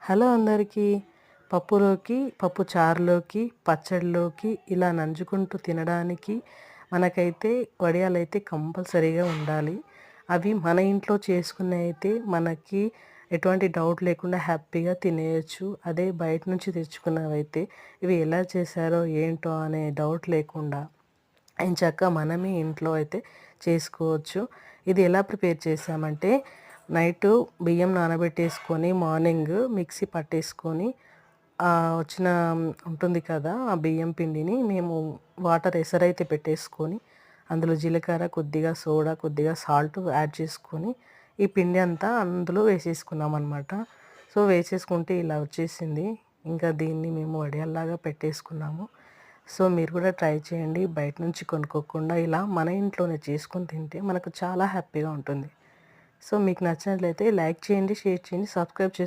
Hello అందరికీ. పప్పులోకి, పప్పు చారులోకి, పచ్చడిలోకి ఇలా నంజుకుంటూ తినడానికి మనకైతే వడియాలైతే కంపల్సరీగా ఉండాలి. అవి మన ఇంట్లో చేసుకున్నవి అయితే మనకి ఎటువంటి డౌట్ లేకుండా హ్యాపీగా తినేయచ్చు. అదే బయట నుంచి తెచ్చుకున్నవైతే ఇవి ఎలా చేశారో ఏంటో అనే డౌట్ లేకుండా ఎంచక్కా మనమే ఇంట్లో అయితే చేసుకోవచ్చు. ఇది ఎలా ప్రిపేర్ చేసామంటే, నైటు బియ్యం నానబెట్టేసుకొని మార్నింగ్ మిక్సీ పట్టేసుకొని వచ్చిన ఉంటుంది కదా ఆ బియ్యం పిండిని మేము వాటర్ ఎసరైతే పెట్టేసుకొని అందులో జీలకర్ర, కొద్దిగా సోడా, కొద్దిగా సాల్ట్ యాడ్ చేసుకొని ఈ పిండి అంతా అందులో వేసేసుకున్నాం అనమాట. సో వేసేసుకుంటే ఇలా వచ్చేసింది. ఇంకా దీన్ని మేము వడియాల్లాగా పెట్టేసుకున్నాము. సో మీరు కూడా ట్రై చేయండి. బయట నుంచి కొనుక్కోకుండా ఇలా మన ఇంట్లోనే చేసుకొని తింటే మనకు చాలా హ్యాపీగా ఉంటుంది. సో మీకు నచ్చినట్లయితే లైక్ చేయండి, షేర్ చేయండి, సబ్స్క్రైబ్ చేసుకోండి.